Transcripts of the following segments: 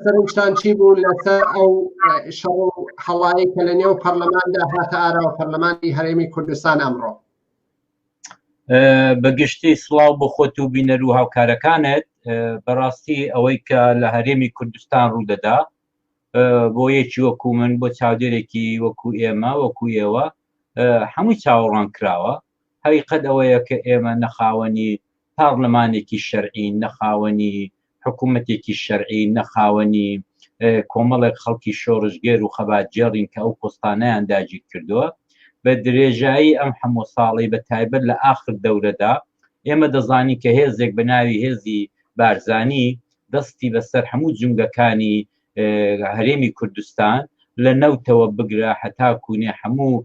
سەرنجتان چی بوو لەسەر ئەو شەڕ و هەڵایی کە لە نێو پەرلەماندا هاتە ئاراوە پەرلەمانی هەرێمی کوردستان ئەمڕۆ؟ بەگشتی سڵاو بۆ خۆت و بینەر و هاوکارەکانت. بەڕاستی ئەوەی کە لە هەرێمی کوردستان ڕوودەدا بۆ یەکی وەکو من، بۆ چاودێرێکی وەکو ئێمە وەکو ئێوە هەمووی چاوەڕوان کراوە. حقیقەت ئەوەیە کە ئێمە نەخاوەنی پارلەمانێکی شەرعی، نەخاوەنی حکوومەتێکی شەرعی، نەخاوەنی کۆمەڵێک خەڵکی شۆڕژگێر و خەباتجێڕین کە ئەو پۆستانەیان داگیر کردووە. بە درێژایی ئەم هەموو ساڵی بە تایبەت لە ئاخر دەورەدا ئێمە دەزانی کە هێزێک بە ناوی هێزی بارزانی دەستی بەسەر هەموو جونگەکانی هەرێمی کوردستان لە نەوتەوە بگرە هەتا کوونێ هەموو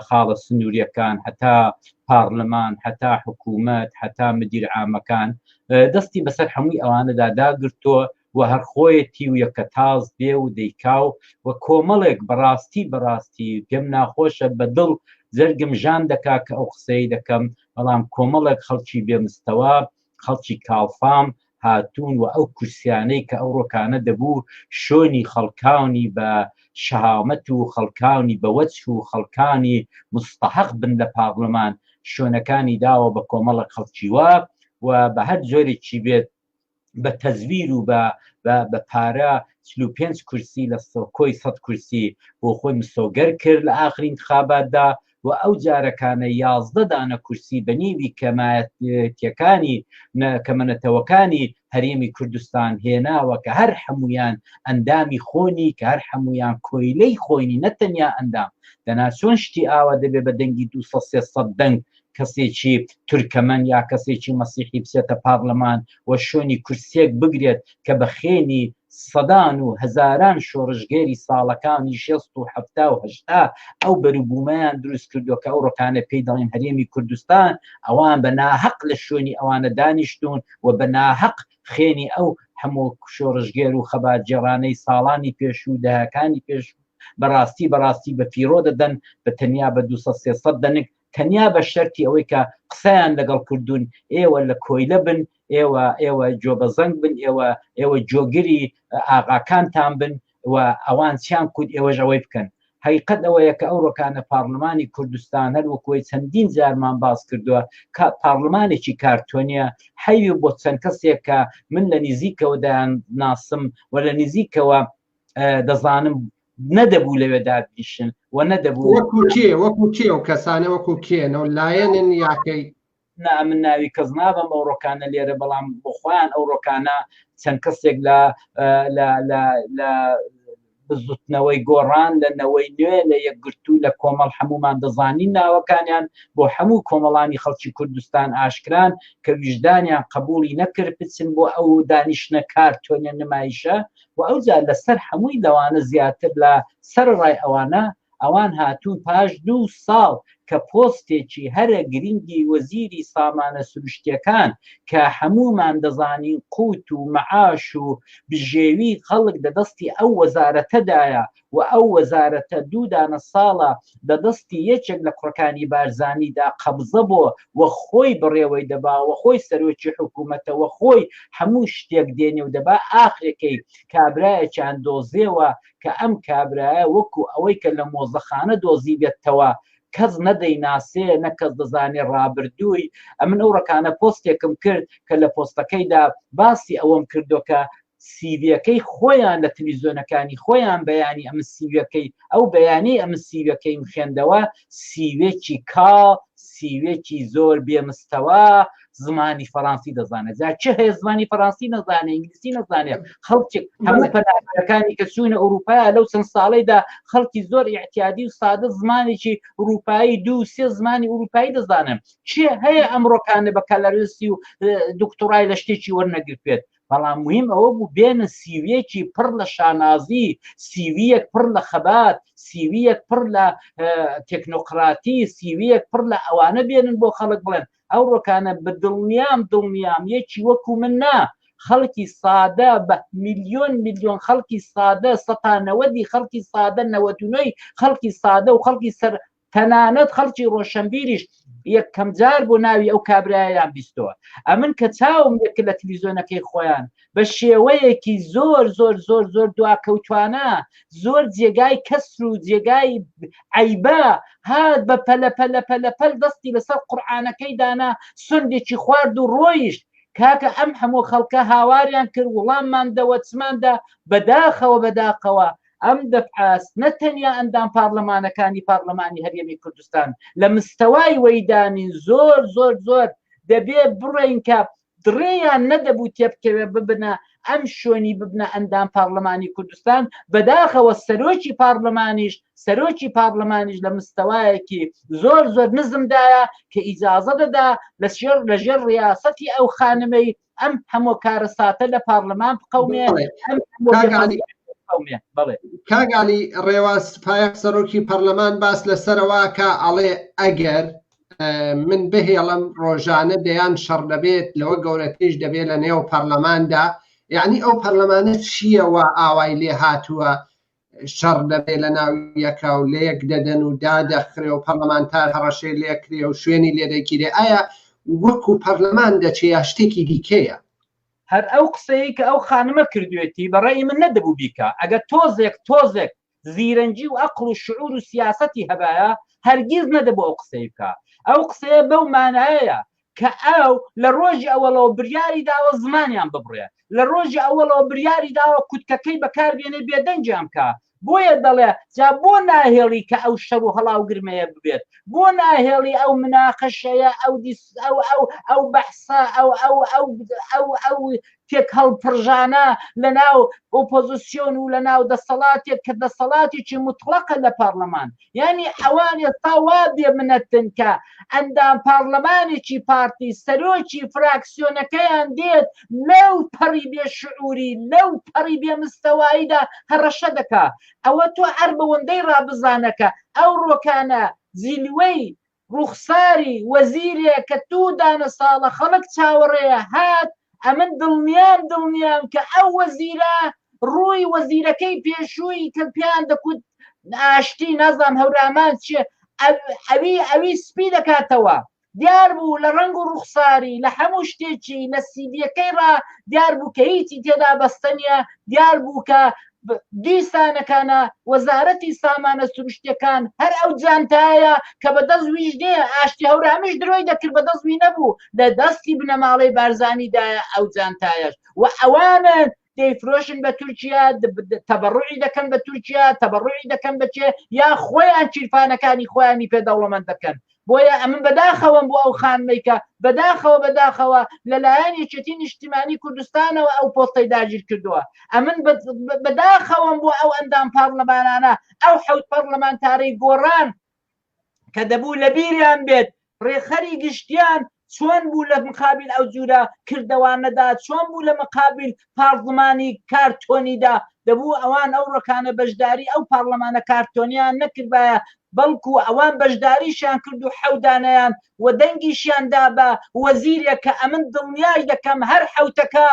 خاڵە سنووریەکان، هەتا پارلەمان، هەتا حکوومەت، هەتا مدیر عامەکان دەستی بەسەر هەمووی ئەوانەدا داگرتووە و هەر خۆیەتی و یەکە تاز دێ و دەیکاو و کۆمەڵێک بەڕاستی پێم ناخۆشە بە دڵ زەرگم ژان دەکا کە ئەو قسەی دەکەم، بەڵام کۆمەڵێک خەڵکی بێمستەوا، خەڵکی کاڵفام هاتوون و ئەو کورسیانەی کە ئەو ڕۆکانە دەبوو شۆنی خەڵکانی بە شەهامەت و خەڵکانی بە وەچ و خەڵکانی مستحق بن لە پارلەمان شوێنەکانی داوە بە کۆمەڵە خەڵکی وا و بە هەر جۆرێکی بێت بە تەزویر و بە پارە 35 کورسی لە کۆی 100 کورسی بۆ خۆی مسۆگەر کرد لە ئاخرین انتخاباتدا و ئەو جارەکانە 11 دانە کورسی بە نیوی کەمایەتیەکانی کەمەنەتەوەکانی هەرێمی کوردستان هێناوە کە هەر هەمویان ئەندامی خۆنی، کە هەر هەمویان کۆیلەی خۆینی، نەتەنیا ئەندام دەنا چۆن شتی ئاوە دەبێ بە دەنگی 200-300 دەنگ کەسێکی تورکەمەن یا کەسێکی مەسیحی بچێتە پارلەمان و شوێنی کورسێک بگرێت کە بە خێنی سەدان و هەزاران شۆڕژگێری ساڵەکانی 60 و 70 و 80 ئەو بەروبوومەیان دروست کردو کە ئەو ڕۆکانە پێی دەڵێن هەرێمی کوردستان، ئەوان بە ناحەق لە شوێنی ئەوانە دانیشتون و بە ناحەق خێنی ئەو هەموو شۆڕژگێر و خەباتجێڕانەی ساڵانی پێشوو داهەکانی پێشوو بەڕاستی بە پیرۆ دەدەن بە تەنیا بە 200-300 دەنگ، تەنیا بە شەرتی ئەوەی کە قسەیان لەگەڵ کردوون ئێوە لە کۆیلە بن، ئێوە جۆبەزەنگ بن، ئێوە جۆگری ئاغاکانتان بن و ئەوان چیان کود ئێوەش ئەوەی بکەن. حقیقەت ئەوەیە کە ئەو ڕۆکانە پارلەمانی کوردستان هەر وەکوی چەندین جارمان باس کردووە کە پارلەمانێکی کارتۆنیە، حەیوی بۆ چەند کەسێک کە من لە نزیکەوە دایان ناسم و لە نزیکەوە دەزانم نەدەبوو لەوێ دابیشن و نەدەبوو وەکو کێ و کەسانە وەکو کێنەوە لایەنن یاکەی من ناوی کەس نابم ئەو ڕۆکانە لێرە، بەڵام بخۆیان ئەو ڕۆکانە چەند کەسێک لە بزوتنەوەی گۆڕان لە نەوەی نوێ لە یەکگرتوو لە کۆمەڵ هەمومان دەزانین ناوەکانیان بۆ هەموو کۆمەڵانی خەڵکی کوردستان ئاشکران کە ویژدانیان قبولی نەکرد بچن بۆ ئەو دانیشتە کارتۆنیە نمایشە و ئەوجار لەسەر هەمووی لەوانە زیاتر لە سەر ڕای ئەوان هاتوون پاش 2 ساڵ کە پۆستێکی هەرە گرنگی وەزیری سامانە سروشتیەکان کە هەمومان دەزانین قوت و مەعاش و بژێوی خەڵک دەدەستی ئەو وەزارەتەدایە و ئەو وەزارەتە 2 دانە ساڵە دەدەستی یەکێک لە کوڕەکانی بارزانیدا قەبزە بۆ و خۆی بڕێوەی دەبا و خۆی سەرۆکی حکوومەتەوە خۆی هەموو شتێک دێنێ و دەبا ئاخرەکەی کابرایەکیان دۆزێەوە کە ئەم کابرایە وەکو ئەوەی کە لە مۆزەخانە دۆزی بێتەوە کەس نەدەیناسێ نەکەس دەزانێ ڕابردووی. ئەمن ئەو ڕەکانە پۆستێکم کرد کە لە پۆستەکەیدا باسی ئەوەم کردو کە سیڤەکەی خۆیان لە تەلەڤیزیۆنەکانی خۆیان بەیانی ئەم سیڤەکەی ئەو بەیانی ئەم سیڤەکەی خوێندەوە سیڤێکی کاڵ، سیڤێکی زۆر بێمستەوە، زمانی فەڕەنسی دەزانێت. جا چه هەیە زمانی فەڕەنسی نەزانێت، ئینگلیسی نەزانێت. خەڵکی هەموو پەناهگەرەکانی کە چوونە ئەوروپا لەو چەند ساڵەیدا خەڵکی زۆر ئیعتیادی و سادە زمانێکی ئەوروپایی 2-3 زمانی ئەوروپایی دەزانن. چی هەیە ئەمڕۆکانە بە کەلەرسی و دکتۆرای لە شتێکی وەرنەگرتوێت، بەڵام مهم ئەوە بوو بێنە سیڤەیەکی پڕ لە شانازی، سیڤەیەک پڕ لە خەبات، سیڤەیەک پڕ لە تێکنۆقراتی، سیڤەیەک پڕ لە ئەوانە بێنن بۆ خەڵک بڵێن ئەو ڕۆکانە بە دڵنیام یەکی وەکو من نا خەڵکی سادە بە میلیۆن خەڵکی سادە 190 خەڵکی سادە 99 خەڵکی سادە و خەڵکی سەر تەنانەت خەڵکی ڕۆشنبیریش یەکەم جار بۆ ناوی ئەو کابرایان بیستەوە. ئەمن کە چاوم لێ کرد لە تەلەڤیزیۆنەکەی خۆیان بە شێوەیەکی زۆر زۆر زۆر زۆر دواکەوتوانە، زۆر جێگای کەسر و جێگای عەیبە هات بە پەلەپەل دەستی لەسەر قورئانەکەی دانا، سندێکی خوارد و ڕۆیشت. کاکە ئەم هەموو خەڵکە هاواریان کرد وڵامماندەوە چماندا بەداخەوە ئەم دەفعاس نەتەنیا ئەندام پارلەمانەکانی پارلەمانی هەرێمی کوردستان لە مستەوای وەیدانین زۆر زۆر زۆر دەبێت بڕێن کە دڕێیان نەدەبوو تێبکەوێ ببنە ئەم شوێنی ببنە ئەندام پارلەمانی کوردستان. بەداخەوە سەرۆکی پارلەمانیش لە مستەوایەکی زۆر زۆر نزمدایە کە ئیجازە دەدا لەژێر ڕیاسەتی ئەو خانمەی ئەم هەموو کارە ساتە لە پارلەمان بقەومێ. کاگالی ڕێواز پایەق سەرۆکی پەرلەمان باس لەسەرەوە کە ئەڵێ ئەگەر من بهێڵم ڕۆژانە دەیان شەڕ دەبێت لەوە گەورەتیش دەبێت لە نێو پەرلەماندا، یعنی ئەو پەرلەمانە چییەوە ئاوای لێ هاتووە شەڕ دەبێت لە ناویەکە و لە یەک دەدەن و دادەخرێ و پەرلەمانتار هەڕەشەی لێکرێ و شوێنی لێدەگیرێ. ئایا وەکو پەرلەمان دەچێ یا شتێکی دیکەیە؟ هەر ئەو قسەی کە ئەو خانمە کردوێتی بەڕێی من نەدەبوو بیکە. ئەگە تۆزێک زیرەنجی و ئەقڵ و شعور و سیاسەتی هەبایە هەرگیز نەدەبوو ئەو قسەی بکە. ئەو قسەیە بەو مانایەیە کە ئەو لە ڕۆژی ئەوەڵەوە بریاری داوە زمانیان ببڕێ، لە ڕۆژی ئەوەڵەوە بریاری داوە کوتکەکەی بەکاربێنێ بێدەنجیان بکە. بۆیە دەڵێ جا بۆ ناهێڵی کە ئەو شەڕ و هەڵاو گرمەیە ببێت، بۆ ناهێڵی ئەو مناقەشەیە ئەو بەحسە ئەو تێک هەڵپڕژانە لە ناو ئۆپۆزیسیۆن و لە ناو دەسەڵاتێک کە دەسەڵاتێکی مطلقە لە پارلەمان. یعنی ئەوان ئێستا وا بێ منەتن کە ئەندام پارلەمانێکی پارتی سەرۆکی فراکسیۆنەکەیان دێت لەو پەڕی بێ شعوری لەو پەڕی بێ مستەواییدا هەڕەشە دەکا. ئەوە تۆ هەر بەوەندەی ڕابزانەکە ئەو ڕۆکانە زیلوەی ڕوخساری وەزیرێ کە دوو دانە ساڵە خەڵک چاوەڕێە هات، ئەمن دڵنیام کە ئەو وەزیرە ڕووی وەزیرەکەی پێشووی کە پیان دەکوت ئاشتی نازام هەورامان چیە ئەوی سپی دەکاتەوە. دیار بوو لە ڕنگ و ڕوخساری لە هەموو شتێکی لە سیدیەکەی ڕا دیار بوو کە هیچی تێدا بەستەنیە، دیار بوو کە دیسانەکانە وەزارەتی سامانە سروشتەکان هەر ئەو جانتایە کە بەدەستویش دێ ئاشتی هەورامیش درۆی دەکرد بەدەستوی نەبوو لە دەستی بنەماڵەی بارزانیدایە ئەو جانتایەش و ئەوانن دەیفرۆشن بە تورکیا، تەبەڕوعی دەکەن بە تورکیا، تەبەڕوعی دەکەن بەچێ یا خۆیان چیرفانەکانی خۆیانی پێدەوڵەمەند دەکەن. بۆیە ئەمن بەداخەوەم بۆ ئەو خانمەیکە بەداخەوە لەلایەن یەکێتی نیشتیمانی کوردستانەوە ئەو پۆستەی داگیر کردووە. ئەمن بەداخەوەم بۆ ئەو ئەندام پارلەمانانە ئەو حەوت پەرلەمانتارەی گۆڕان کە دەبوو لە بیریان بێت ڕێخەری گشتیان چۆن بوو لە مقابل ئەو جورە کردەوانەدا، چۆن بوو لە مقابل پارلمانی کارتۆنیدا. دەبوو ئەوان ئەو ڕۆکانە بەشداری ئەو پارلەمانە کارتۆنیان نەکردایە، بەڵکو ئەوان بەشداریشیان کرد و حەودانەیان و دەنگیشیاندا بە وەزیرێک کە ئەمن دڵنیای دەکەم هەر حەوتەکە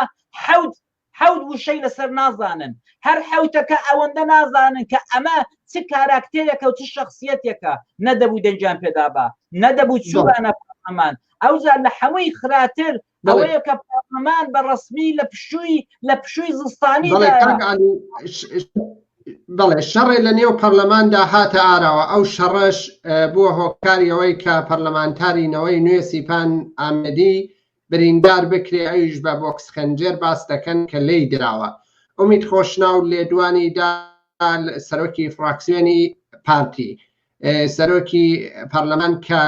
حەوت وشەی لەسەر نازانن، هەر حەوتەکە ئەوەندە نازانن کە ئەمە چ کاراکتێرێکە و چ شخصیەتێکە. نەدەبوو دەنجیان پێدا بە، نەدەبوو چوبانە پارلەمان. ئەوجا لە هەمووی خراتر ئەوەیە کە پارلەمان بە ڕسمی لە پشووی زستانی بەڵێ شەڕێ لە نێو پەرلەماندا هاتە ئاراوە. ئەو شەڕەش بووە هۆکاریەوەی کە پەرلەمانتارینەوەی نوێ سیپان ئامەدی بریندار بکرێ، ئەویش بە بۆکس خەنجەر باس دەکەن کە لی دراوە. ئومید خۆشناو لێدوانیدا سەرۆکی فراکسیۆنی پارتی سەرۆکی پەرلەمان کە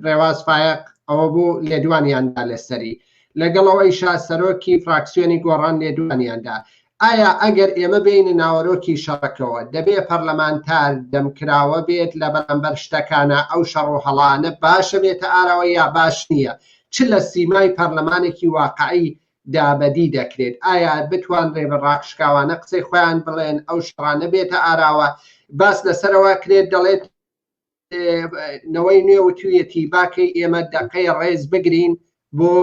ڕێواز فایق ئەوە بوو لێدوانیاندا لەسەری، لەگەڵەوەیشا سەرۆکی فراکسیۆنی گۆڕان لێدوانیاندا. ئایا ئەگەر ئێمە بین ناوەرۆکی شەڕەکەەوە دەبێ پەرلەمانتار دەمکراوە بێت لە بەرامبەر شتەکانە ئەو شەڕ و هەڵانە باشە بێتە ئاراوە یا باش نییە؟ چ لە سیمای پەرلەمانێکی واقعی دابەدی دەکرێت؟ ئایا بتوانرێ بە ڕاکشکاوانە قسەی خۆیان بڵێن ئەو شەڕانە بێتە ئاراوە؟ باس لەسەرەوە کرێت دەڵێت نەوەی نوێ و توێتی باکەی ئێمە دەقەی ڕێز بگرین بۆ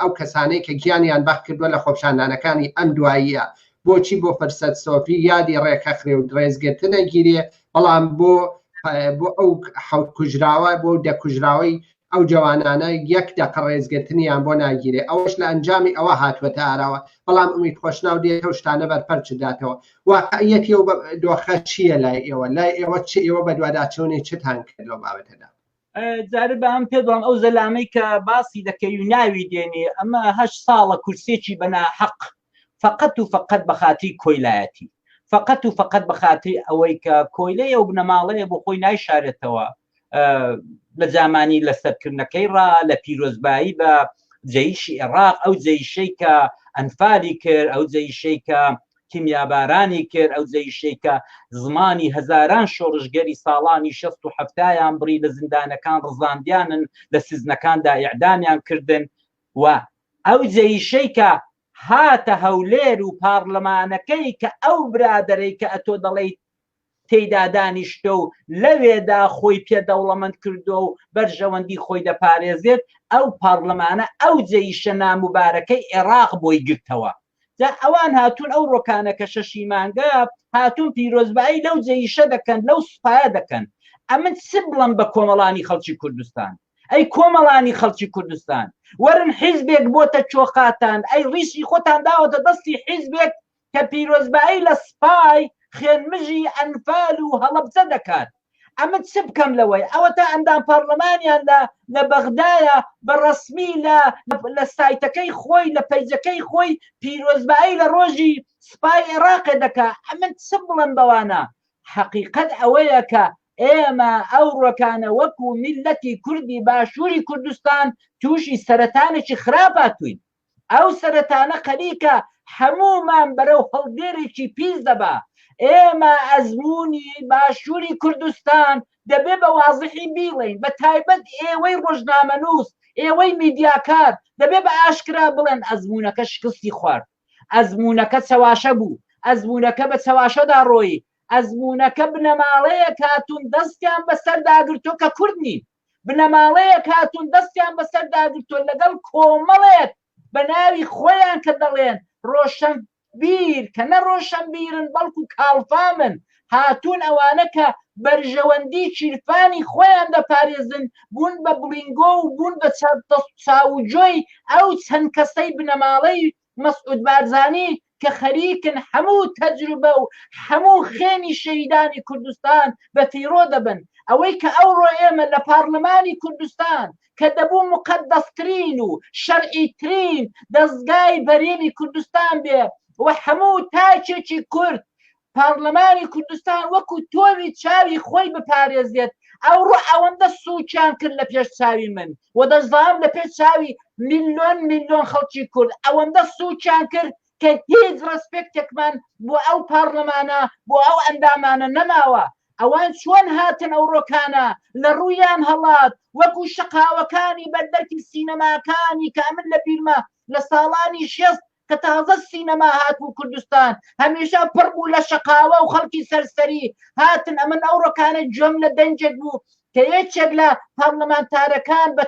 ئەو کەسانەی کە گیانیان بەخ کردووە لە خۆپشاندانەکانی ئەم دواییە. بۆچی بۆ فرسەت سۆفی یادی ڕێکەخرێ و درێزگرتنە گیرێ، بەڵام بۆ ئەو حەوت کوژراوە بۆ دەکوژراوەی ئەو جوانانە یەک دقە ڕێزگرتنیان بۆ ناگیرێ ئەوەش لە ئەنجامی ئەوە هاتووەتە ئاراوە بەڵام ئومید خۆشناو دێتە و شتانە بەرپەرچ داتەوە واقعیەتی و دۆخە چییە لای ئێوە چ ئێوە بە دوواداچوونی چتان کرد لەو بابەتەدا جارە بە ئەم پێ دڵم ئەو زەلامەی کە باسی دەکەی و ناوی دێنێ ئەمە 8 ساڵە کورسێکی بەناحەق فقط و فقط بە خاتری کۆیلایەتی فقط و فقط بە خاتری ئەوەی کە کۆیلەیە و بنەماڵەیە بۆ خۆی نایشارێتەوە لە زمانی لەسەرکردنەکەی ڕا لە پیرۆزبایی بە جەیشی عێراق ئەو جەیشەی کە ئەنفالی کرد ئەو جەیشەی کە کیمیابارانی کرد ئەو جەیشەی کە زمانی هەزاران شۆڕژگەری ساڵانی 1970یان بڕی لە زیندانەکان ڕزاندیانن لە سزنەکاندا ئیعدامیان کردن و ئەو جەیشەی کە هاتە هەولێر و پارلەمانەکەی کە ئەو برادەرەی کە ئەتۆ دەڵێیت تێیدا دانیشتە و لەوێدا خۆی پێدەوڵەمەند کردو و بەرژەوەندی خۆی دەپارێزێت ئەو پارلەمانە ئەو جەیشە ناموبارەکەی عێراق بۆی گرتەوە جا ئەوان هاتوون ئەو ڕۆکانەکە شەشی مانگە هاتوون پیرۆزبایی لەو جەیشە دەکەن لەو سوپایە دەکەن ئەمن چ بڵم بە کۆمەڵانی خەڵکی کوردستان ئەی کۆمەڵانی خەڵکی کوردستان وەرن حیزبێک بۆتە چۆخاتان ئەی ڕیشی خۆتان داوەتە دەستی حیزبێک کە پیرۆزبایی لە سپای خێنمژی ئەنفال و هەڵەبجە دەکات ئەمە چ بکەم لەوەی ئەوە تا ئەندام پارلەمانیان لە بەغدایە بە ڕەسمی لە سایتەکەی خۆی لە پەیجەکەی خۆی پیرۆزبایی لە ڕۆژی سپای عێراقێ دەکات ئەمە چ بڵم بەوانە حەقیقەت ئەوەیە کە ئێمە ئەو ڕۆکانە وەکو میلەتی کوردی باشووری کوردستان تووشی سەرەتانێکی خراپاتوین ئەو سەرەتانە خەریکە هەمومان بەرەو هەڵدێرێکی پیس دەبا ئێمە ئەزمموی باشووری کوردستان دەبێ بە وازحی بیڵێن بە تایبەت ئێوەی ڕۆژنامەنووس ئێوەی میدیاکار دەبێ بە ئاشکرا بڵێن ئەزمموونەکە شکستی خوارد ئەزمموونەکە چەواشە بوو ئەزمموونەکە بە چەواشەدا ڕۆی ئەزمموونەکە بنەماڵەیە کاتون دەستیان بەسەر داگرتۆ کە کورد نین بنەماڵەیە کاتون دەستیان بەسەر داگرتۆ لەگەڵ کۆمەڵێک بە ناوی خۆیان کە دەڵێن ڕۆشن بیر کە نە ڕۆشن بیرن بەڵکو کاڵفامن هاتوون ئەوانە کە بەرژەوەندی چیرفانی خۆیان دەپارێزن بوون بە بڵینگۆ و بوون بە چاوجۆی ئەو چەند کەسەی بنەماڵەی مەسعود بارزانی کە خەریکن هەموو تەجروبە و هەموو خێنی شەهیدانی کوردستان بە تیرۆ دەبن ئەوەی کە ئەوڕۆ ئێمە لە پارلەمانی کوردستان کە دەبوو مقدەسترین و شەرعیترین دەستگای بەرێمی کوردستان بێ و هەموو تاچێکی کورد پارلەمانی کوردستان وەکو تۆوی چاوی خۆی بپارێزێت ئەوڕۆ ئەوەندە سوچیان کرد لە پێش چاوی من و دەزانم لە پێش چاوی میلیۆن خەڵکی کورد ئەوەندە سوچیان کرد کە هیچ ڕسپێکتێکمان بۆ ئەو پارلەمانە بۆ ئەو ئەندامانە نەماوە ئەوان چۆن هاتن ئەو ڕۆکانە لە ڕوویان هەڵات وەکو شقاوەکانی بەردەرکی سینەماکانی کە ئەمن لە بیرمە لە ساڵانی 60 کە تازە سینەما هاتبوو کوردستان هەمیشە پڕ بوو لە شقاوە و خەڵکی سەرسەری هاتن ئەمن ئەو ڕۆکانە جۆم لە دەنجێک بوو کە یەکێک لە پارلەمانتارەکان بە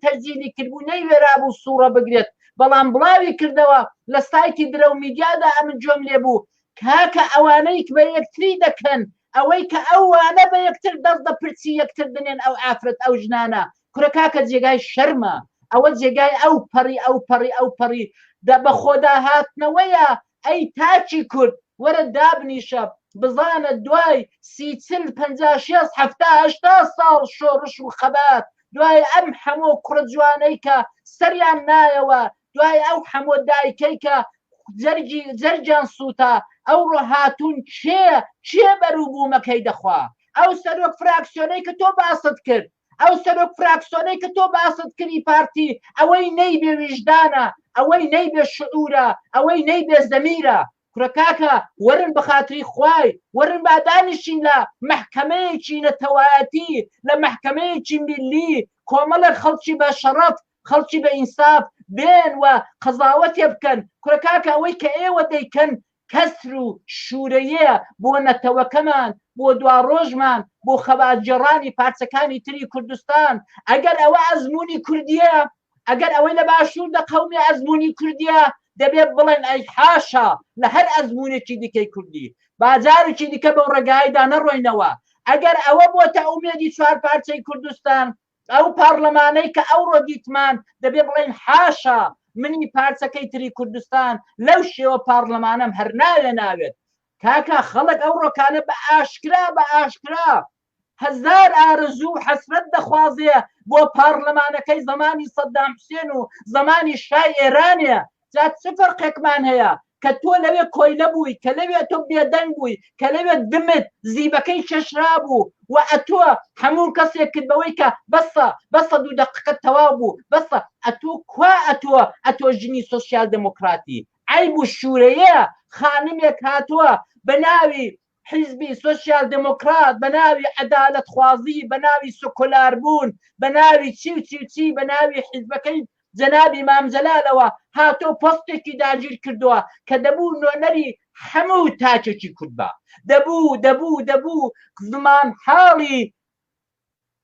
تەجزیلی کردبوو نەیوێرا بوو سوورە بگرێت بەڵام بڵاوی کردەوە لە سایتی درە و میدیادا ئەمن جۆم لێ بوو کاکە ئەوانەی بە یەکتری دەکەن ئەوەی کە ئەوانە بە یەکتر دەست دە پرچی یەکتر دنێن ئەو ئافرەت ئەو ژنانە کورە کاکە جێگای شەرمە ئەوە جێگای ئەو پەڕی بە خۆدا هاتنەوەیە ئەی تاچی کورد وەرە دابنیشە بزانە دوای 30-50-70 ساڵ شۆڕش و خەبات دوای ئەم هەموو کوڕە جوانەی کە سەریان نایەوە دوای ئەو هەموو دایکەی کە جەرجیان سووتە ئەوڕۆ هاتوون چێ بەرووبوومەکەی دەخوا ئەو سەرۆک فراکسیۆنەی کە تۆ باست کرد ئەو سەرۆک فراکسیۆنەی کە تۆ باست کردی پارتی ئەوەی نەیبێ ویژدانە ئەوەی نەیبێ شعورە ئەوەی نەیبێ زەمیرە کورە کاکە وەرن بە خاتری خوای وەرن با دانیشین لە مەحکەمەیەکی نەتەوایەتی لە مەحکەمەیەکی میلی کۆمەڵێک خەڵکی بە شەڕەف خەڵکی بە ئینساف بێن و قەزاوەتێ بکەن کورە کاکە ئەوەی کە ئێوە دەیکەن کەسر و شوورەیە بۆ نەتەوەکەمان بۆ دوا ڕۆژمان بۆ خەباتجێڕانی پارچەکانی تری کوردستان ئەگەر ئەوە ئەزمموی کوردیە ئەگەر ئەوەی لە باشوور دە قەومی ئەزمموی کوردیە دەبێت بڵێن ئەی حاشا لە هەر ئەزمموونێکی دیکەی کوردی باجارێکی دیکە بەو ڕێگایدا نەڕۆینەوە ئەگەر ئەوە بۆتە ئومێدی چوار پارچەی کوردستان ئەو پارلەمانەی کە ئەوڕۆ دیتمان دەبێ بڵێن حاشا منی پارچەکەی تری کوردستان لەو شێوە پارلەمانم هەر ناوێت کاکە خەڵک ئەو ڕۆکانە بە ئاشکرا هەزار ئارزوو حەسرەت دەخوازێ بۆ پارلەمانەکەی زمانی سەدام حوسێن و زمانی شای ئێرانە جا چ فەرقێکمان هەیە کە تۆ لەوێ کۆیلە بووی کە لەوێ تۆ بێدەنگ بووی کە لەوێ دمت زیبەکەی چەشرا بوو و ئەتۆ هەموو کەسێک کرد بەوەی کە بەسە 2 دقیقە تەواو بوو بەسە ئەتۆ کوا ئەتۆ ژنی سۆسیال دموکراتی عیب و شوورەیە خانمێک هاتووە بە ناوی حیزبی سۆسیال دموکرات بە ناوی عەدالەت خوازی بە ناوی سکولار بوون بە ناوی چی بە ناوی حیزبەکەی جەنابی مام جەلالەوە هاتۆ پۆستێکی داگیر کردووە کە دەبوو نۆنەری هەموو تاچێکی کوردبا دەبوو زمان حاڵی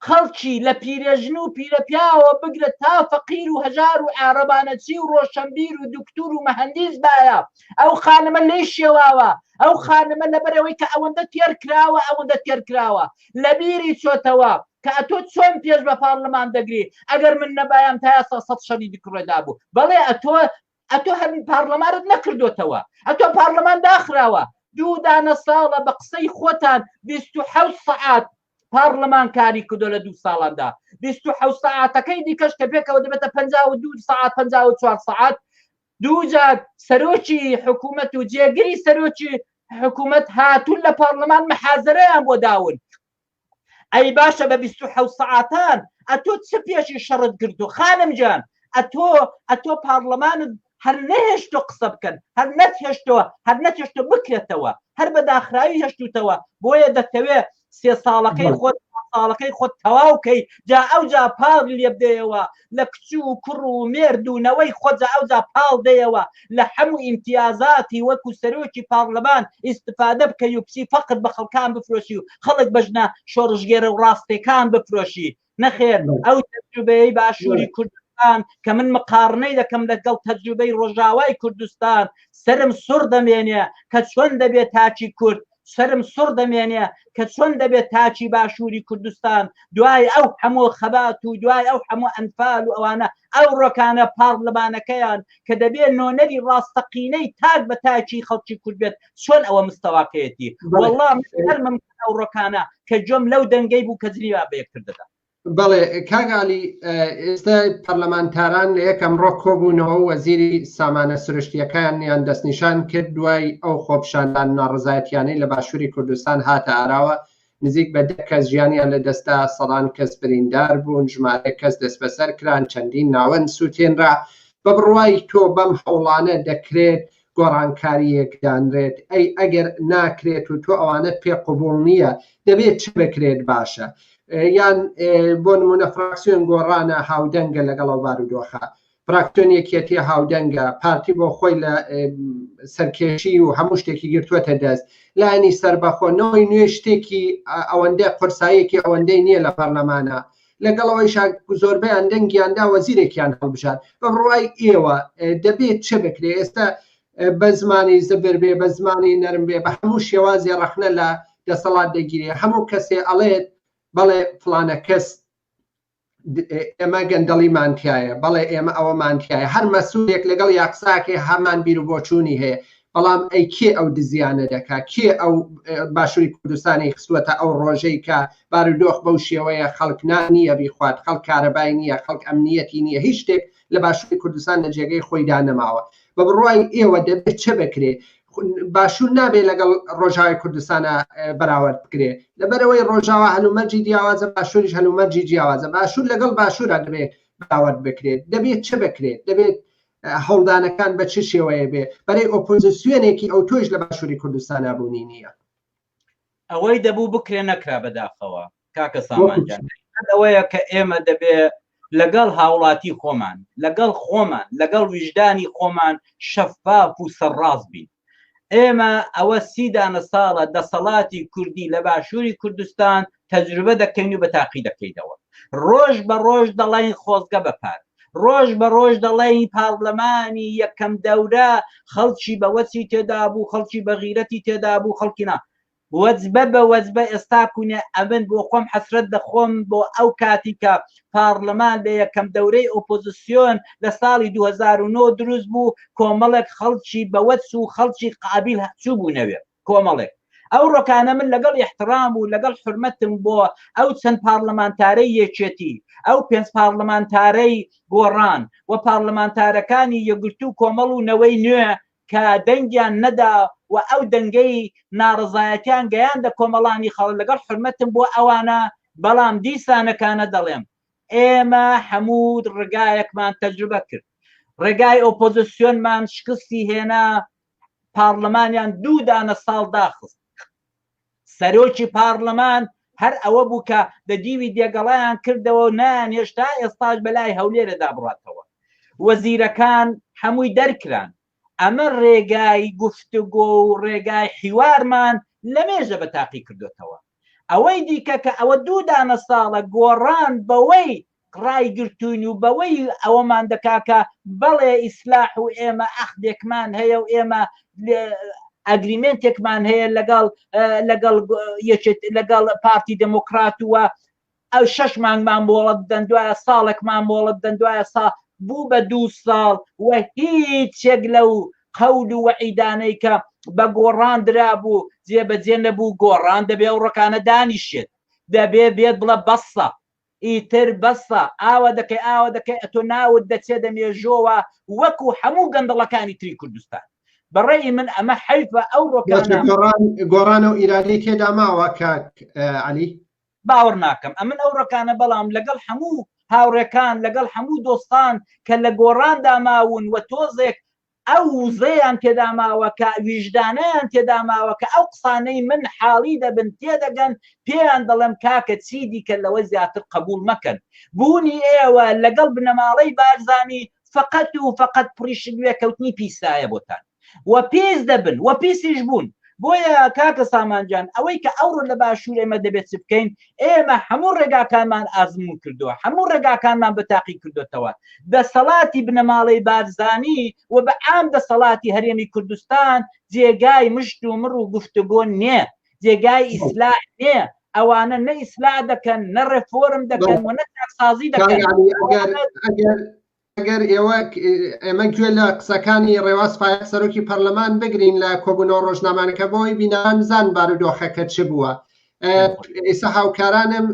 خەڵکی لە پیرەژن و پیرەپیاوە بگرە تا فەقیر و هەژار و عارەبانەچی و ڕۆشنبیر و دکتور و مەهەندیس باە ئەو خانمە لێی شێواوە ئەو خانمە لەبەرەوەی کە ئەوەندە تێر کراوە لە بیری چۆتەوە کە ئەتۆ چۆن پێش بە پارلەمان دەگری ئەگەر من نەبایان تا ئێستا 100 شەریدی کوڕێدا بوو بەڵێ ئەتۆ هەر پارلەمانت نەکردوتەوە ئەتۆ پارلەمان داخراوە 2 دانە ساڵە بە قسەی خۆتان 27 سەعات پارلەمان کاری کردو لە 2 ساڵاندا 27 سەعاتەکەی دیکەش کە پێکەوە دەبێتە 52 سەعات 54 سەعات دووجار سەرۆکی حکوومەت و جێگیری سەرۆکی حکوومەت هاتوون لە پارلەمان محازەرەیان بۆ داون ئەی باشە بە 27 سەعاتان ئەتۆ چ پێشی شەڕت کردو خانم جان ئەتۆ پارلەمانت هەر نەهێشتۆ قسە بکەن هەر نەتهێشتۆ بکرێتەوە هەر بە داخراوی هێشتوتەوە بۆیە دەتەوێت 3 ساڵەکەی خۆت تەواوکەی جا ئەوجا پاڵ لێ بدەیەوە لە کچوو و کوڕ و مێرد و نەوەی خۆجا ئەوجا پاڵ دەیەوە لە هەموو ئیمتیازاتی وەکو سەرۆکی پارلەمان ئیستفادە بکەی و پسی فەقت بە خەڵکان بفرۆشی و خەڵک بەژنە شۆڕژگێرە و ڕاستەکان بفرۆشی نەخێر ئەو تەجروبەیەی باشووری کوردستان کە من مقارنەی دەکەم لەگەڵ تەجروبەی ڕۆژاوای کوردستان سرم سوڕ دەمێنێ کە چۆن دەبێت تاچی کورد سرم سوڕ دەمێنێ کە چۆن دەبێت تاچی باشووری کوردستان دوای ئەو هەموو خەبات و دوای ئەو هەموو ئەنفال و ئەوانە ئەو ڕۆکانە پارلەمانەکەیان کە دەبێت نۆنەری ڕاستەقینەی تاک بە تاچی خەڵکی کورد بێت چۆن ئەوە مستەواکەیەتی وەڵڵا هەرمم ئەو ڕۆکانە کە جۆم لەو دەنگەی بوو کە جلیوا بەیەکردەدا بەڵێ کاگالی ئێستا پەرلەمانتاران لە یەکەم ڕۆ کۆبوونەوە وەزیری سامانە سروشتیەکانیان دەستنیشان کرد دوای ئەو خۆپشاندان ناڕزایەتیانەی لە باشووری کوردستان هاتە ئاراوە نزیک بە 10 کەس ژیانیان لە دەستا سەڵان کەس بریندار بوون ژمارە کەس دەست بەسەر کران چەندین ناوەند سووتێنرا بە بڕوای تۆ بەم هەوڵانە دەکرێت گۆڕانکاریەکدانرێت ئەی ئەگەر ناکرێت و تۆ ئەوانە پێ قوبوڵ نییە دەبێت چ بکرێت باشە یان بۆ نمونە فراکسیۆن گۆڕانە هاودەنگە لەگەڵەوە بارودۆخە فراکسیۆن یەکێتی هاودەنگە پارتی بۆ خۆی لە سەرکێشی و هەموو شتێکی گرتووەتە دەست لانی سەربەخۆنەوەی نوێ شتێکی ئەوەندە قورساییەکی ئەوەندەی نییە لە پەرلەمانە لەگەڵەوەی زۆربیان دەنگیاندا وەزیرێکیان هەڵبژات بە ڕوای ئێوە دەبێت چه بکرێ ئێستا بە زمانی زبر بێ بە زمانی نەرم بێ بە هەموو شێوازی ڕەخنە لە دەسەڵات دەگیرێ هەموو کەسێ ئەڵێت بەڵێ فلانە کەس ئێمە گەندەڵی مانتیایە بەڵێ ئێمە ئەوە مانتیایە هەر مەسوولێک لەگەڵ یاقساکێ هەمان بیر و بۆچوونی هەیە بەڵام ئەی کێ ئەو دزیانە دەکا کێ ئەو باشووری کوردستانی خستووەتە ئەو ڕۆژەی کە بارودۆخ بەو شێوەیە خەڵک نییە بیخوات خەڵک کارەبای نییە خەڵک ئەمنیەتی نییە هیچ شتێک لە باشووری کوردستان لە جێگەی خۆیدا نەماوە بە بڕوای ئێوە دەبێت چه بکرێ باشوور نابێت لەگەڵ ڕۆژاوای کوردستانە بەراورد بکرێ لەبەرەوەی ڕۆژاوا هەلومەرجی جیاوازە باشووریش هەلومەرجی جیاوازە باشوور لەگەڵ باشوورە دەبێت بەراورد بکرێت دەبێت چه بکرێت دەبێت هەوڵدانەکان بە چ شێوەیە بێ بەرەی ئۆپۆزیسیۆنێکی ئەو تۆش لە باشووری کوردستانە بوونی نییە ئەوەی دەبوو بکرێ نەکرا بەداخەوە کاکە سامانجان ئەوەیە کە ئێمە دەبێت لەگەڵ هاوڵاتی خۆمان لەگەڵ خۆمان لەگەڵ ویژدانی خۆمان شەفاف و سەرڕاست بین ئێمە ئەوە 30 ساڵە دەسەڵاتی کوردی لە باشووری کوردستان تەجروبە دەکەین و بە تاقی دەکەیتەوە ڕۆژ بە ڕۆژ دەڵێن خۆزگە بەپار ڕۆژ بە ڕۆژ دەڵێن پارلەمانی یەکەم دەورە خەڵکی بەوەچی تێدا بوو خەڵکی بە غیرەتی تێدا بوو خەڵکی نا وەجبە بە وەجبە ئێستا کوونێ ئەمن بۆ خۆم حەسرەت دەخۆم بۆ ئەو کاتی کە پارلەمان لە یەکەم دەورەی ئۆپۆزیسیۆن لە ساڵی 2009 دروست بوو کۆمەڵێک خەڵکی بەوەچ و خەڵکی قابیل هەچوو بوونەوێ کۆمەڵێک ئەو ڕۆکانە من لەگەڵ احترام و لەگەڵ حرمەتم بۆ ئەو چەند پارلەمانتارەی یەکێتی ئەو 5 پارلەمانتارەی گۆڕان و پارلەمانتارەکانی یەکگرتوو کۆمەڵ و نەوەی نوێ کە دەنگیان نەدا و ئەو دەنگەی ناڕزایەتیان گەیاندە کۆمەڵانی خەڵک لەگەڵ حرمەتم بۆ ئەوانە بەڵام دیسانەکانە دەڵێم ئێمە هەموو ڕێگایەکمان تەجروبە کرد ڕێگای ئۆپۆزیسیۆنمان شکستی هێنا پارلەمانیان 2 دانە ساڵ داخست سەرۆکی پارلەمان هەر ئەوە بوو کە دەدیوی دێگەڵایان کردەوە و نان هێشتا ئێستاش بەلای هەولێرەدا بڕاتەوە وەزیرەکان هەمووی دەرکران ئەمە ڕێگای گفتوگۆ و ڕێگای حیوارمان لەمێژە بە تاقی کردوێتەوە ئەوەی دیکە کە ئەوە 2 دانە ساڵە گۆڕان بەوەی ڕایگرتوون و بەوەی ئەوەمان دەکاکە بەڵێ ئیسلاح و ئێمە ئەخدێکمان هەیە و ئێمە ئەگریمنتێکمان هەیە لەگەڵ پارتی دموکرات وە ئەو 6 مانگمان مۆڵەت بدەن دوایە ساڵێکمان مۆڵەت بدەن دوایە ساڵ بوو بە 2 ساڵ و هیچێک لەو قەول و وەعیدانەی کە بە گۆڕان درابوو جێبەجێ نەبوو گۆڕان دەبێ ئەو ڕۆکانە دانیشێت دەبێ بێت بڵە بەسە ئیتر بەسە ئاوە دەکەی ئەتۆ ناوت دەچێت دەمێژۆوە وەکو هەموو گەندەڵەکانی تری کوردستان بەڕێی من ئەمە حیفە ئەو ڕۆکانە گۆڕانە و ئیرانی تێدا ماوە کاک عەلی باوەڕ ناکەم ئەمن ئەو ڕۆکانە بەڵام لەگەڵ هەموو هاوڕێکان لەگەڵ هەموو دۆستان کە لە گۆڕاندا ماون و تۆزێک ئەو وزەیان تێدا ماوە کە ویژدانیان تێدا ماوە کە ئەو قسانەی من حاڵی دەبن تێدەگەن پێیان دەڵێم کاکە چی دیکە لەوە زیاتر قبول مەکەن بوونی ئێوە لەگەڵ بنەماڵەی بارزانی فقط و فقط پڕیشگوێ کەوتنی پیسایە بۆتان و پێز دەبن و پیسیش بوون بۆیە کاکە سامانجان ئەوەی کە ئەوڕۆ لە باشوور ئێمە دەبێت چ بکەین ئێمە هەموو ڕێگاکانمان ئازمون کردووە هەموو ڕێگاکانمان بەتاقی کردوێتەوە دەسەڵاتی بنەماڵەی بارزانی و بە عام دەسەڵاتی هەرێمی کوردستان جێگای مشت و مڕ و گفتوگۆ نییە جێگای ئیسلاح نییە ئەوانە نە ئیسلاح دەکەن نە ڕێفۆرم دەکەن و نە تاکسازی دەکەن ئەگەر ئێمە گوێ لە قسەکانی ڕێواز فایق سەرۆکی پەرلەمان بگرین لە کۆبوونەوە ڕۆژنامانەکە بۆی بینان بزان بارودۆخەکە چ بووە ئێستا هاوکارانم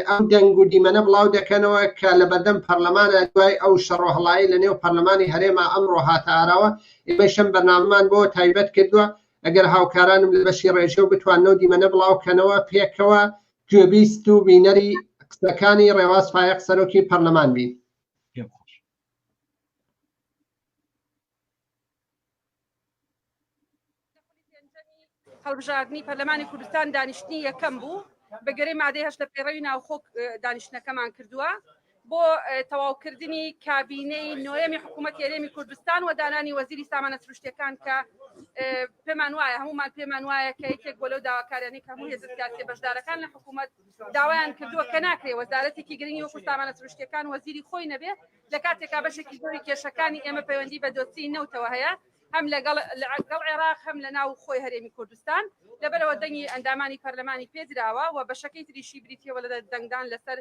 ئەو دەنگ و دیمەنە بڵاو دەکەنەوە کە لە بەردەم پەرلەمانە دوای ئەو شەڕۆهەڵایی لە نێو پەرلەمانی هەرێما ئەمڕۆ هاتە ئاراوە ئێمە شەم بەرنامەمان بۆ تایبەت کردووە ئەگەر هاوکارانم لە بەشی ڕێژە و بتوانەوە دیمەنە بڵاوکەنەوە پێکەوە گوێبیست و بینەری قسەکانی ڕێواز فایق سەرۆکی پەرلەمان بین هەڵبژاردننی پەرلەمانی کوردستان دانیشتنی یەکەم بوو بەگەرەی مادەی هەشتە پێڕەوی ناوخۆ دانیشتنەکەمان کردووە بۆ تەواوکردنی کابینەی نۆیەمی حکوومەت هەرێمی کوردستان و دانانی وەزیری سامانە سروشتیەکان کە پێمان وایە هەمومان پێمان وایە کە یەکێک بۆ لەو داواکارانی کە هەموو هێزە سیاسی بەشدارەکان لە حکوومەت داوایان کردووە کە ناکرێت وەزارەتێکی گرنگی وەکو سامانە سروشتیەکان وەزیری خۆی نەبێ لە کاتێکا بەشێکی زۆری کێشەکانی ئێمە پەیوەندی بە دۆستی نەوتەوە هەیە هەم لەگەڵ عێراق هەم لە ناو خۆی هەرێمی کوردستان لەبەرەوە دەنگی ئەندامانی پەرلەمانی پێدراوە و بەشەکەی تریشی بریتیەوە لە دەنگدان لەسەر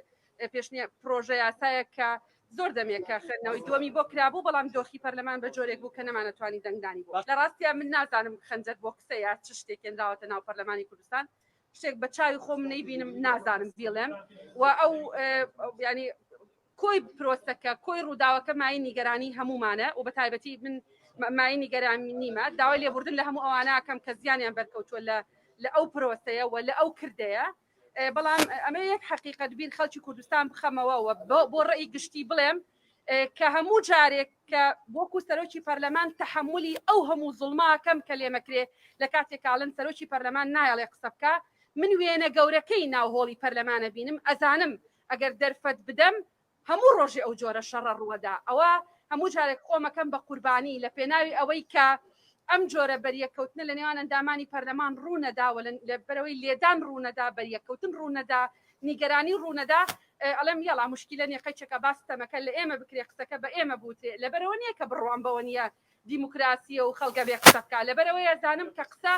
پێشنیە پرۆژە یاسایە کە زۆر دەمێکە خوێندنەوەی دووەمی بۆ کرابوو بەڵام دۆخی پەرلەمان بە جۆرێک بوو کە نەمانەتوانی دەنگدانی بۆ لە ڕاستیان من نازانم خەنجەر بۆ قسەیە چ شتێکێنراوەتە ناو پەرلەمانی کوردستان شتێک بە چاوی خۆم نەیبینم نازانم بیڵێم و ئەو ینی کۆی پرۆسەکە کۆی ڕووداوەکە مای نیگەرانی هەمومانە و بە تایبەتی من مای نیگەرانی نیمە داوای لێبوردن لە هەموو ئەوانەکەم کە زیانیان بەرکەوتووە لە ئەو پرۆسەیە و لە ئەو کردەیە بەڵام ئەمە یەک حقیقەت بیر خەڵکی کوردستان بخەمەوە و بۆ ڕێی گشتی بڵێم کە هەموو جارێک کە بۆکو سەرۆکی پەرلەمان تەحملی ئەو هەموو زوڵماکەم کە لێمەکرێ لە کاتێکاڵن سەرۆکی پەرلەمان نایەڵێ قسە بکە من وێنە گەورەکەی ناوهۆڵی پەرلەمانە بینم ئەزانم ئەگەر دەرفەت بدەم هەموو ڕۆژی ئەو جۆرە شەڕە ڕووەدا ئەوە هەموو جارێک خۆمەکەم بە قوربانی لە پێناوی ئەوەی کە ئەم جۆرە بەریەکەوتنە لە نێوان ئەندامانی پەرلەمان ڕوونەداوە لە بەرەوەی لێدان ڕوونەدا بەریەکەوتن ڕوونەدا نیگەرانی ڕوونەدا ئەڵێم یاڵا مشکلە نیە قەیچەکە باستەمەکە لە ئێمە بکرێ قسەکە بە ئێمە بوتێ لەبەرەوە نییە کە بڕوان بەوە نیە دیموکراسیە و خەڵگە بێ قسە بکە لەبەرەوەی ئەزانم کە قسە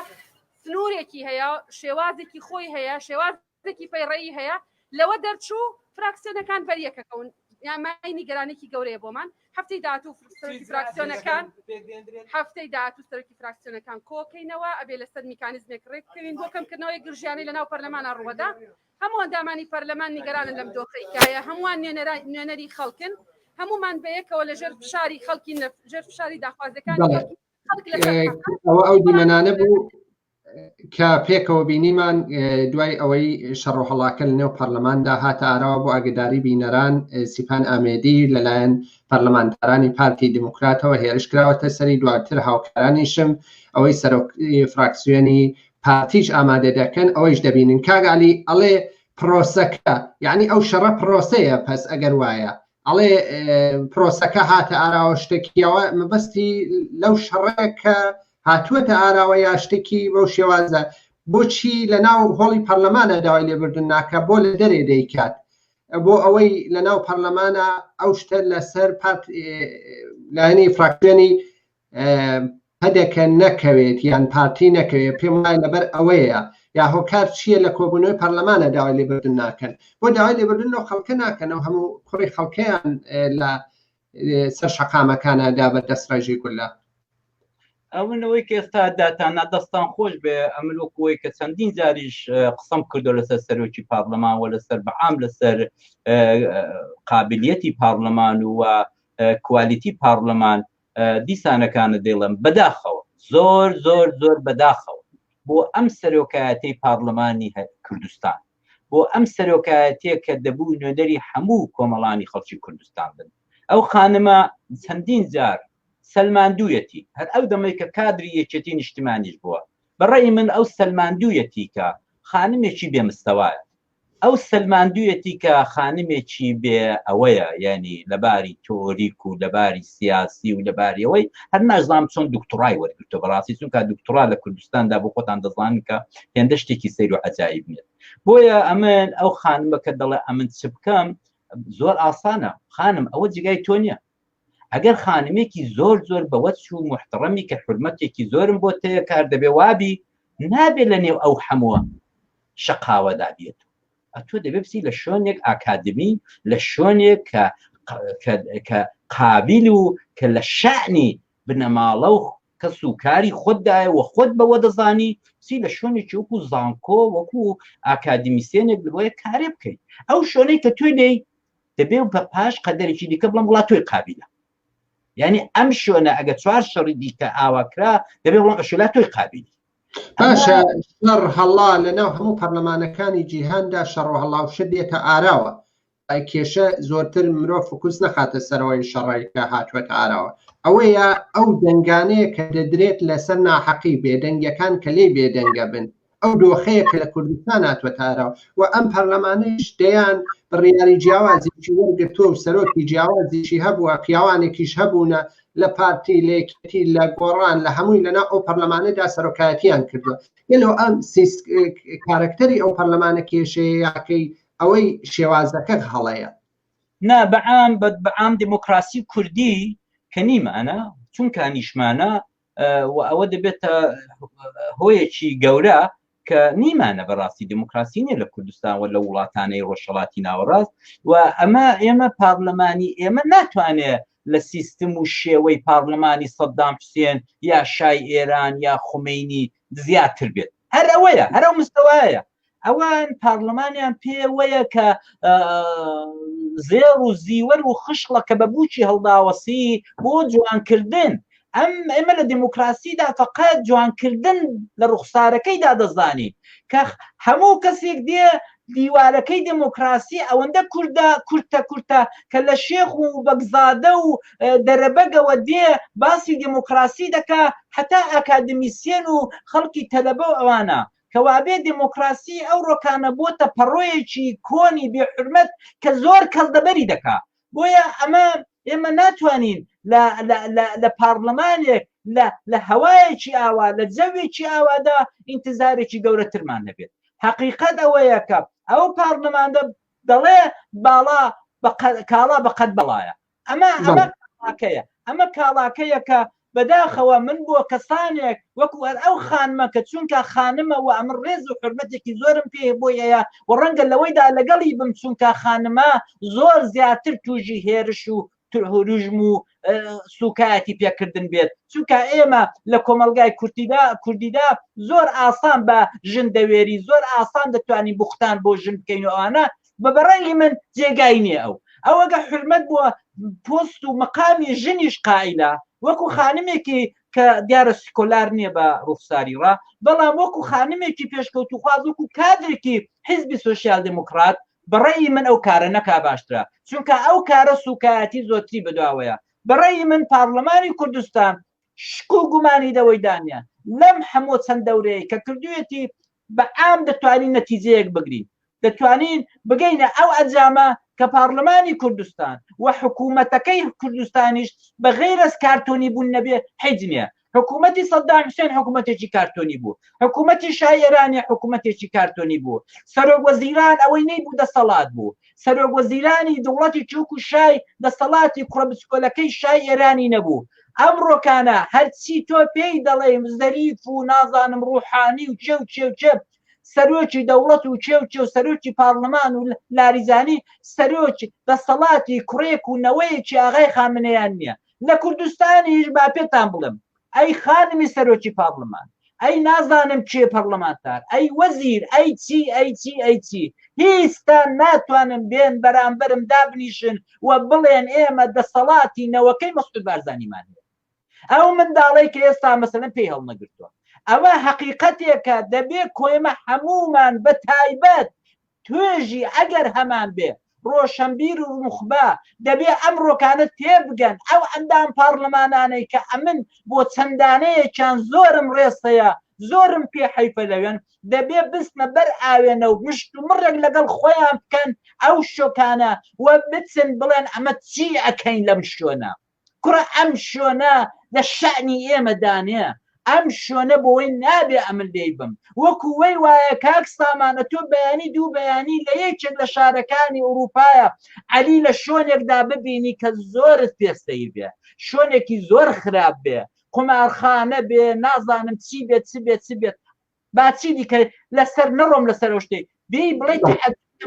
سنوورێکی هەیە شێوازێکی خۆی هەیە شێوازێکی پەیڕەیی هەیە لەوە دەرچوو فراکسیۆنەکان بەریەکەکەون یامای نیگەرانێکی گەورەیە بۆمان هەفتەی داهاتوو فراکسیۆنەکان هەفتەی داهاتوو سەرۆکی فراکسیۆنەکان کۆکەینەوە ئەبێ لەسەر میکانیزمێک ڕێککەوین بۆ کەمکردنەوەی گرژیانەی لەناو پەرلەمانە ڕوەدا هەموو ئەندامانی پەرلەمان نیگەرانن لەم دۆخەیکایە هەمووان نوێنەری خەڵکن هەمومان بەیەکەوە لە ژێر فشاری خەڵکی ژێر فشاری داخوازەکان ئەو دیمەنانە بوو کە پێکەوە بینیمان دوای ئەوەی شەڕۆهەڵاکە لە نێو پەرلەماندا هاتە ئاراوە بۆ ئاگداری بینەران سیپان ئامێدی لەلایەن پەرلەمانتارانی پارتی دموکراتەوە هێرش کراوەتە سەری دواتر هاوکارانیشم ئەوەی سەرۆکی فراکسیۆنی پارتیش ئامادە دەکەن ئەوەیش دەبینن کاگالی ئەڵێ پرۆسەکە یعنی ئەو شەڕە پرۆسەیە پس ئەگەر وایە ئەڵێ پرۆسەکە هاتە ئاراوە شتێکیەوە مەبەستی لەو شەڕەیە کە هاتووەتە ئاراوە یا شتێکی بەو شێوازە بۆچی لە ناو هۆڵی پەرلەمانە داوای لێبوردن ناکە بۆ لە دەرێ دەیکات بۆ ئەوەی لە ناو پەرلەمانە ئەو شتە لەسەر لایەنی فراکسیۆنی هەدەکە نەکەوێت یان پارتی نەکەوێت پێم وایە لەبەر ئەوەیە یا هۆکار چییە لە کۆبوونەوەی پەرلەمانە داوای لێبوردن ناکەن بۆ داوای لێبوردن و خەڵکە ناکەنەوە هەموو کوڕی خەڵکەیان لە سەر شەقامەکانەدا بەردەستڕێژی گولە ئەوەوەی کە ئێستا داتانە دەستان خۆش بێ ئەمن وەکوەوەی کە چەندین جاریش قسەم کردو لەسەر سەرۆکی پارلەمان و لەسەر بەعام لەسەر قابلیەتی پارلەمان و کوالیتی پارلەمان دیسانەکانە دێڵم بەداخەوە زۆر زۆر زۆر بەداخەوە بۆ ئەم سەرۆکایەتی پارلەمانی کوردستان بۆ ئەم سەرۆکایەتێ کە دەبوو نوێنەری هەموو کۆمەڵانی خەڵکی کوردستان بن ئەو خانمە چەندین جار سەلماندوویەتی هەر ئەو دەمەی کە کادری یەکێتی نیشتیمانیش بووە بەڕێی من ئەو سەلماندوویەتی کە خانمێکی بێمستەوایە ئەو سەلماندوویەتی کە خانمێکی بێ ئەوەیە ینی لەباری تۆریک و لەباری سیاسی و لەباری ئەوەی هەر نازانام چۆن دکتۆرای وەرگرتۆ بەڕاستی چونکە دکتۆرا لە کوردستاندا بۆ خۆتان دەزانن کە هێندە شتێکی سەیر و عەجایب نیێت بۆیە ئەمن ئەو خانمە کە دەڵێ ئەمن چ بکەم زۆر ئاسانە خانم ئەوە جگای تۆ نییە ئەگەر خانمێکی زۆر زۆر بەوەچ و محترەمی کە حرمەتێکی زۆرم بۆ تەیە کار دەبێ وابی نابێت لە نێو ئەو هەمووە شەقاوەدا بێت ئەتۆ دەبێ بچی لە شوێنێک ئاکادمی لە شوێنێک کە قابل و کە لە شەعنی بنەماڵە و کەس و کاری خۆتدایە و خۆت بەوە دەزانی چی لە شوێنێکی وەکو زانکۆ وەکو ئاکادمیسیێنێک بۆیە کارێ بکەیت ئەو شوێنەی کە توی لێی دەبێ بە پاش قەدەرێکی دیکە بڵم وڵات تۆی قابلە یعنی ئەم شوێنە ئەگە چوار شەڕی دیکە ئاواکرا دەبێ بڵم ئەشولا تۆی قابلی باشە شەڕ هەڵا لەناو هەموو پەرلەمانەکانی جیهاندا شەڕ و هەڵاوشە دێتە ئاراوە کێشە زۆرتر مرۆڤ فوکوس نەخاتە سەرەوەی شەڕێکە هاتووەتە ئاراوە ئەوەیە ئەو دەنگانەیە کە دەدرێت لەسەر ناحەقی بێدەنگەکان کە لێ بێدەنگە بن ئەو دۆخەیە کە لە کوردستان هاتووەتە ئاراوە و ئەم پەرلەمانەیش دەیان بڕیاری جیاوازێکی وەرگرتووە و سەرۆکی جیاوازیشی هەبووە پیاوانێکیش هەبوونە لە پارتی لێکێتی لە گۆڕان لە هەمووی لەناو ئەو پەرلەمانەدا سەرۆکایەتیان کردووە یەلۆ ئەم کارکتەری ئەو پەرلەمانە کێشەیە یاکەی ئەوەی شێوازەکە هەڵەیە نا بەعام دموکراسی کوردی کە نیمانە چونکە نیشمانە و ئەوە دەبێتە هۆیەکی گەورە کە نیمانە بەڕاستی دموکراسی نیە لە کوردستان و لە وڵاتانەی ڕۆژهەڵاتی ناوەڕاست و ئەمە ئێمە پارلەمانی ئێمە ناتوانێت لە سیستم و شێوەی پارلەمانی سەدام حوسێن یا شای ئێران یا خومینی زیاتر بێت هەر ئەوەیە هەر ئەو مستەوایە ئەوان پارلەمانیان پێوەیە کە زێر و زیوەر و خشڵە کە بە بووکی هەڵداوەسی بۆ جوانکردن ئێمە لە دموکراسیدا فقط جوانکردن لە ڕوخسارەکەیدا دەزانی کە هەموو کەسێک دێ دیوارەکەی دموکراسی ئەوەندە کورتە کە لە شێخ و بەگزادە و دەرەبەگەوە دێ باسی دموکراسی دەکا حتا ئاکادمیسیەن و خەڵکی تەلەبە و ئەوانە کەوابێ دموکراسی ئەو ڕۆکانە بۆتە پەڕۆیەکی کۆنی بێحرمەت کە زۆر کەڵدەبەری دەکا بۆیە ئێمە ناتوانین لە پارلەمانێک لە هەوایەکی ئاوا لە جەوێکی ئاوادا ئینتزارێکی گەورەترمان نەبێت حقیقەت ئەوەیە کە ئەو پارلەماندا دەڵێ باڵا کاڵا بەقەد بەڵایە ئەمە کاڵاکەیە کە بەداخەوە من بۆ کەسانێک وەکو ئەو خانمە کە چونکە خانمە و ئەمن ڕێز و حرمەتێکی زۆرم پێ بۆی هەیە و ڕەنگە لەوەیدا لەگەڵی بم چونکە خانمە زۆر زیاتر توژی هێرش و هروژم و سوکایەتی پێکردن بێت چونکە ئێمە لە کۆمەلگای کوردیدا زۆر ئاسان بە ژن دەوێری زۆر ئاسان دەتوانین بوختان بۆ ژن بکەین و ئەوانە بەبەڕێی من جێگای نییە ئەو ئەگە حرمەت بۆ پۆست و مەقامی ژنیش قائلە وەکو خانمێکی کە دیارە سکۆلار نییە بە ڕوخساری ڕا بەڵام وەکو خانمێکی پێشکەوتوخواز وەکو کادرێکی حیزبی سۆشیال دموکرات بەڕێی من ئەو کارە نەکا باشترە چونکە ئەو کارە سوکایەتی زۆتری بەدواوەیە بەڕێی من پارلەمانی کوردستان شک و گومانی دەوەی دانیە لەم هەموو چەند دەورەیە کە کردوێتی بە ئام دەتوانین نەتیجەیەک بگرین دەتوانین بگەینە ئەو ئەنجامە کە پارلەمانی کوردستان و حکوومەتەکەی کوردستانیش بە غەیر ئەس کارتۆنی بوون نەبێ حیج نییە حکوومەتی سەدام حوسێن حکوومەتێکی کارتۆنی بوو حکوومەتی شای ئێرانی حکوومەتێکی کارتۆنی بوو سەرۆک وەزیران ئەوەی نەیبوو دەسەڵات بوو سەرۆک وەزیرانی دەوڵەتی چووک و شای دەسەڵاتی کوڕە بچکۆلەکەی شای ئێرانی نەبوو ئەمڕۆکانە هەرچی تۆ پێی دەڵێ زەریف و نازانم ڕوحانی و چێ سەرۆکی دەوڵەت و چێ و سەرۆکی پارلەمان و لاریزانی سەرۆکی دەسەڵاتی کوڕێک و نەوەیەکی ئاغای خامنەیان نییە لە کوردستانیش با پێتان بڵم ئەی خانمی سەرۆکی پارلەمان ئەی نازانم چێ پەرلەمانتار ئەی وەزیر ئەی چی هیچتان ناتوانن بێن بەرامبەرم دابنیشن و بڵێن ئێمە دەسەڵاتی نەوەکەی مەسعود بارزانیمان هەیە ئەو منداڵەی کە ئێستا مەسەلەن پێی هەڵنەگرتووە ئەوە حەقیقەتێکە دەبێ کۆیمە هەمومان بە تایبەت توێژی ئەگەر هەمان بێ ڕۆشنبیر و مخبا دەبێ ئەمڕۆکانە تێبگەن ئەو ئەندام پارلەمانانەی کە ئەمن بۆ چەندانەیەکیان زۆرم ڕێستەیە زۆرم پێ حەیفە لەوێن دەبێ بستمە بەر ئاوێنە و مشت و مڕێک لەگەڵ خۆیان بکەن ئەو شۆکانە و بچن بڵێن ئەمە چی ئەکەین لەم شوێنە کوڕە ئەم شوێنە لە شەعنی ئێمەدانێ ئەم شوێنە بۆەوەی نابێ ئەمن لێی بم وەکو وەی وایە کاک سامانە تۆ بەیانی دوو بەیانی لە یەکێک لە شارەکانی ئەوروپایە عەلی لە شوێنێکدا ببینی کە زۆرت پێستەی بێ شوێنێکی زۆر خراپ بێ قومارخانە بێ نازانم چی بێت باچی دیکە لەسەر نەڕۆم لەسەر شتێک بێی بڵێ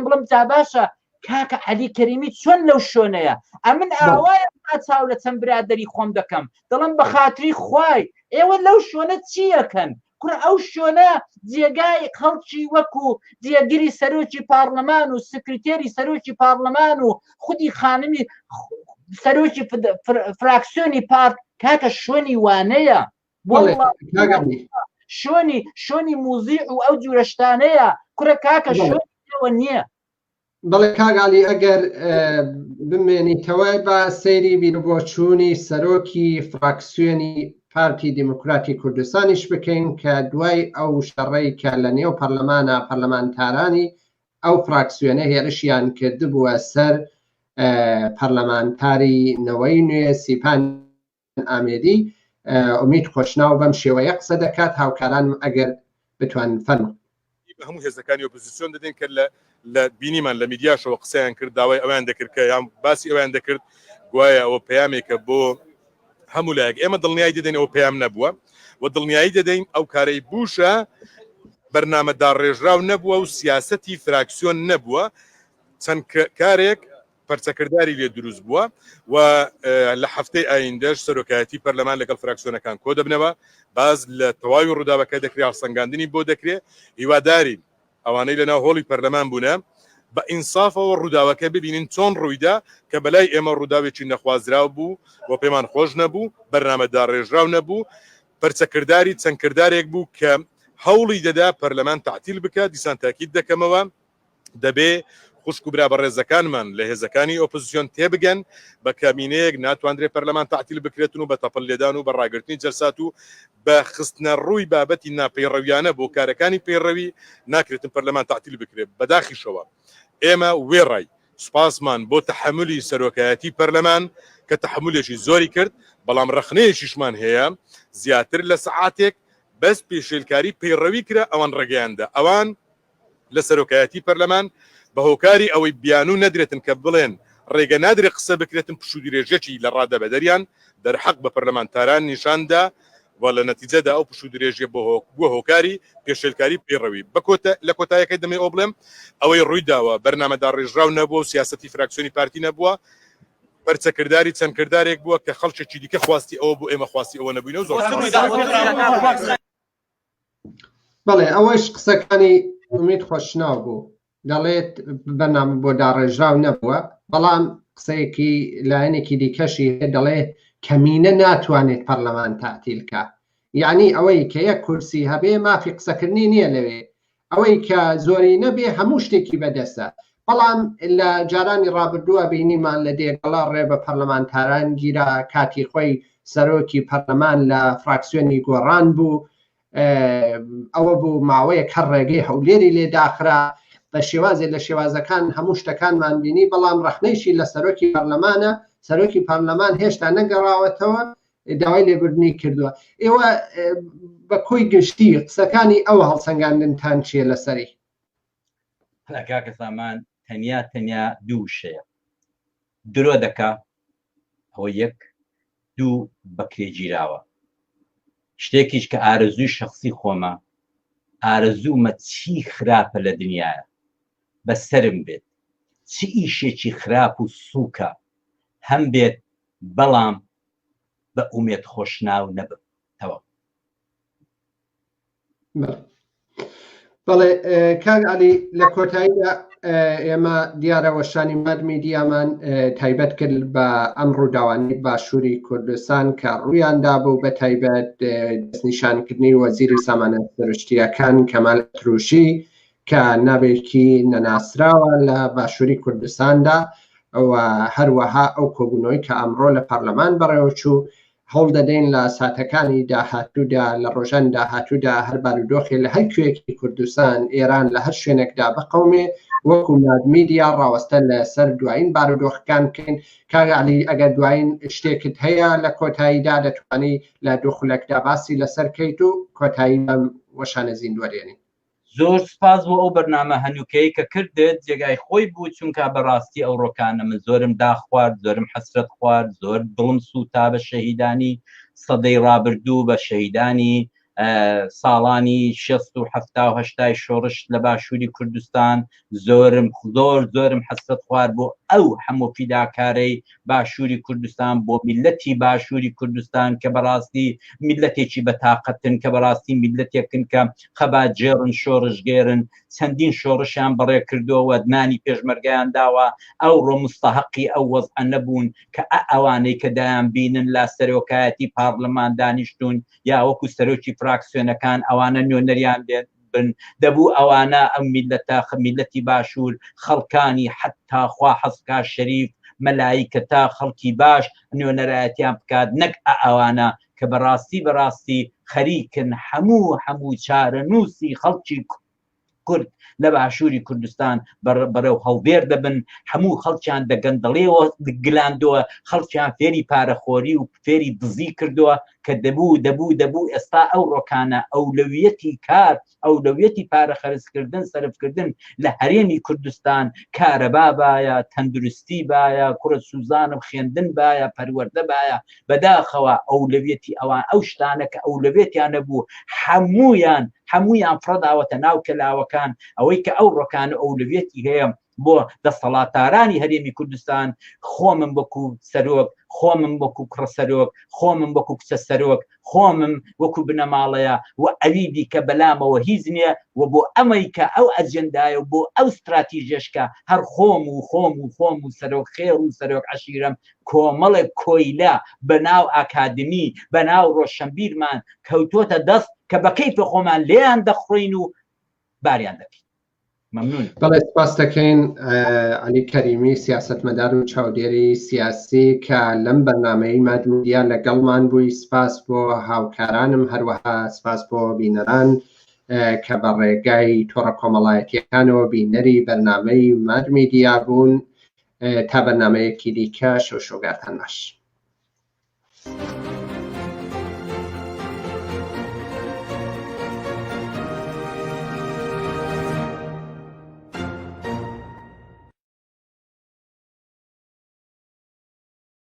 بڵم جا باشە کاکە عەلی کەریمی چۆن لەو شوێنەیە ئەمن ئاوایە چاو لە چەند برادەری خۆم دەکەم دەڵم بە خاتری خوای ئێوە لەو شوێنە چیەکەن کوڕ ئەو شوێنە جێگای خەڵکی وەکو جێگیری سەرۆکی پارلەمان و سکرتێری سەرۆکی پارلەمان و خودی خانمی سەرۆکی فراکسیۆنی پارت کاکە شوێنی وانەیە شوێنی موزیع و ئەو جورەشتانەیە کوڕە کاکە شوێنەوە نییە بەڵێ کاگالی ئەگەر بمێنیتەوە بە سەیری بیربۆچوونی سەرۆکی فراکسیۆنی پارتی دیموکراتی کوردستانیش بکەین کە دوای ئەو شەڕەی کە لە نێو پەرلەمانە پەرلەمانتارانی ئەو فراکسیۆنە هێرشیان کردبووە سەر پەرلەمانتاری نەوەی نوێ سیپان ئامێدی ئومید خۆشناو بەم شێوەیە قسە دەکات هاوکارانم ئەگەر بتوان فەرموون هەموو هێزەکانی ئۆپۆزیسیۆن دەدەین کە لە بینیمان لە میدیاشەوە قسەیان کرد داوای ئەویان دەکرد کە یان باسی ئەویان دەکرد گوایە ئەوە پەیامێکە بۆ هەموو لایەک ئێمە دڵنیایی دەدەین ئەو پەیام نەبووە و دڵنیایی دەدەین ئەو کارەی بوشە بەرنامەدار ڕێژراو نەبووە و سیاسەتی فراکسیۆن نەبووە چەند کارێک پەرچەکردداری لێ دروست بووە و لە هەفتەی ئایندەش سەرۆکایەتی پەرلەمان لەگەڵ فراکسیۆنەکان کۆ دەبنەوە باز لە تەواوی ڕووداوەکە دەکرێت هەڵسەنگاندنی بۆ دەکرێت هیوادارین ئەوانەی لەناو هۆڵی پەرلەمان بوونە بە ئینسافەوە ڕووداوەکە ببینین چۆن ڕوویدا کە بەلای ئێمە ڕووداوێکی نەخوازراو بوو و پێمان خۆش نەبوو بەرنامەدار ڕێژراو نەبوو پەرچەکردداری چەند کردارێک بوو کە هەوڵی دەدا پەرلەمان تعتیل بکات دیسان تاکید دەکەمەوە دەبێ خوشک و برا بە ڕێزەکانمان لە هێزەکانی ئۆپۆزیسیۆن تێبگەن بە کامینەیەک ناتواندرێت پەرلەمان تعتیل بکرێتن و بە تەپڵ لێدان و بە ڕاگررتنی جەرسات و بە خستنە ڕووی بابەتی ناپەیڕەویانە بۆ کارەکانی پەیڕەوی ناکرێتن پەرلەمان تعتیل بکرێت بەداخیشەوە ئێمە وێڕای سوپاسمان بۆ تەحملی سەرۆکایەتی پەرلەمان کە تەحملێکی زۆری کرد بەڵام ڕخنەیەکیشمان هەیە زیاتر لە سەعاتێک بەس پێشێلکاری پەیڕەوی کرا ئەوان ڕێگەیاندا ئەوان لە سەرۆکایەتی پەرلەمان بە هۆکاری ئەوەی بیان و نەدرێتن کە بڵێن ڕێگە نادرێت قسە بکرێتن پشوو درێژێکی لە ڕادە بەدەریان دەرحەق بە پەرلەمانتاران نیشاندا و لە نەتیجەدا ئەو پشوو درێژێ بۆ هۆکاری پێشێلکاری پێڕەوی لە کۆتاییەکەی دەمێ ئەو بڵێم ئەوەی ڕوویداوە بەرنامەدا ڕێژراو نەبووە و سیاسەتی فراکسیۆنی پارتی نەبووە بەرچەکردداری چەند کردارێک بووە کە خەڵکێکی دیکە خواستی ئەوە بوو ئێمە خواستی ئەوە نەبووینەوە زۆر بەڵێ ئەوەش قسەکانی ئومید خۆشناو بوو دەڵێت بەرنامە بۆ داڕێژراو نەبووە بەڵام قسەیەکی لایەنێکی دیکەشی دەڵێت کەمینە ناتوانێت پەرلەمان تاعتیلکە یعنی ئەوەی کە یەک کورسی هەبێ مافی قسەکردنی نییە لەوێ ئەوەی کە زۆری نەبێ هەموو شتێکی بەدەستە بەڵام لە جارانی ڕابردووە بینیمان لە دێگەڵا ڕێ بە پەرلەمانتاران گیرا کاتی خۆی سەرۆکی پەرلەمان لە فراکسیۆنی گۆڕان بوو ئەوە بوو ماوەیە کە ڕێگەی هەولێری لێداخرا بە شێوازێ لە شێوازەکان هەموو شتەکانمان بینی بەڵام ڕەخنەیشی لە سەرۆکی پەرلەمانە سەرۆکی پەرلەمان هێشتا نەگەڕاوەتەوە داوای لێبوردنی کردووە ئێوە بە کۆی گشتی قسەکانی ئەو هەڵسەنگاندنتان چیە لەسەری کاکە سامان تەنیا دوو شەیە درۆ دەکا ئەوە یەک دوو بەکرێگیراوە شتێکیش کە ئارەزووی شخصی خۆمە ئارەزوومە چی خراپە لە دنیاە بەسرم بێت چی ئیشێکی خراپ و سووکە هەم بێت بەڵام بە ئومێت خۆشناو نەبم تەواو بەڵێ کاک عەلی لە کۆتاییدا ئێمە دیارەوەشانی مادمیدیامان تایبەت کرد بە ئەم ڕووداوانی باشووری کوردستان کە ڕوویاندا بوو بە تایبەت دەستنیشانکردنی وەزیری سامانە سەرشتیەکان کەمال ئەتروشی کە ناوێکی نەناسراوە لە باشووری کوردستاندا ئەوە هەروەها ئەو کۆبوونەوەی کە ئەمڕۆ لە پەرلەمان بەڕێوەچوو هەوڵ دەدەین لە ساتەکانی داهاتوودا لە ڕۆژان داهاتوودا هەر بارودۆخی لە هەر کوێکی کوردستان ئێران لە هەر شوێنێکدا بقەومێ وەکو مادمیدیا ڕاوەستە لە سەر دوایین بارودۆخەکان بکەین کاک عەلی ئەگەر دوایین شتێکت هەیە لە کۆتاییدا دەتوانی لە دووخولەکدا باسی لەسەرکەیت و کۆتایی بەم وەشانە زیندوەرێنی زۆر سپاس بۆ ئەو بەرنامە هەنووکەی کە کردت جێگای خۆی بوو چونکە بەڕاستی ئەو ڕۆکانە من زۆرم داخوارد زۆرم حەسرەت خوارد زۆر دڵم سوتا بە شەهیدانی سەدەی ڕابردوو بە شەهیدانی ساڵانی 60 و 70 شۆڕش لە باشووری کوردستان زۆرم حەسرەت خوارد بۆ ئەو هەموو فیداکارەی باشووری کوردستان بۆ میلەتی باشووری کوردستان کە بەڕاستی میلەتێکی بەتاقەتن کە بەڕاستی میلەتێکن کە خەباتجێڕن شۆڕژگێرن چەندین شۆڕشیان بەڕێ کردووە وەدنانی پێشمەرگەیان داوە ئەو ڕۆ مستەحەقی ئەو وەزع نەبوون کە ئەوانەی کە دایان بینن لا سەرۆکایەتی پارلەمان دانیشتون یا وەکو سەرۆکی فراکسیۆنەکان ئەوانە نوێنەریان بن دەبوو ئەوانە ئەم میلەتی باشوور خەڵکانی حتا خوا حەزکا شەریف مەلایکەتا خەڵکی باش نوێنەرایەتیان بکات نەک ئەوانە کە بەڕاستی خەریکن هەموو چارەنووسی خەڵکی کورد لە باشووری کوردستان بەرەو هەڵبێر دەبن هەموو خەڵکیان دەگەندەڵێەوە گلاندەوە خەڵکیان فێری پارەخۆری و فێری دزی کردووە کە دەبوو ئێستا ئەو ڕۆکانە ئەولەویەتی کار ئەولەویەتی پارە خەرجکردن سەرفکردن لە هەرێمی کوردستان کارەبا بایە تەندروستی بایە کوڕە سوزانم خوێندن بایە پەروەردە بایە بەداخەوە ئەولەویەتی ئەوان ئەو شتانە کە ئەولەویەتیان نەبوو هەموویان فڕداوەتە ناو کەلاوەکان ئەوەی کە ئەو ڕۆکانە ئەولەویەتی هەیە بۆ دەسەڵاتدارانی هەرێمی کوردستان خۆمم وەکو سەرۆک خۆمم وەکو کوڕە سەرۆک خۆمم وەکو کچە سەرۆک خۆمم وەکو بنەماڵەیە و ئەویدی کە بەلامەوە هیچ نییە و بۆ ئەمەی کە ئەو ئەجەندایە و بۆ ئەو استراتیژیشکە هەر خۆم و سەرۆک خێر و سەرۆک عەشیرەم کۆمەڵێک کۆیلا بەناو ئاکادمی بەناو ڕۆشنبیرمان کەوتۆتە دەست کە بە کەیفە خۆمان لێیان دەخڕین و باریان دەکەین. بەڵێ سپاس دەکەین عەلی کەریمی سیاسەتمەدار و چاودێری سیاسی کە لەم بەرنامەی مادمیدیا لەگەڵمان بووی سپاس بۆ هاوکارانم هەروەها سپاس بۆ بینەران کە بە ڕێگای تۆڕە کۆمەڵایەتیەکانەوە بینەری بەرنامەی مادمیدیا بوون تا بەرنامەیەکی دیکە شەو شۆگاتان باش.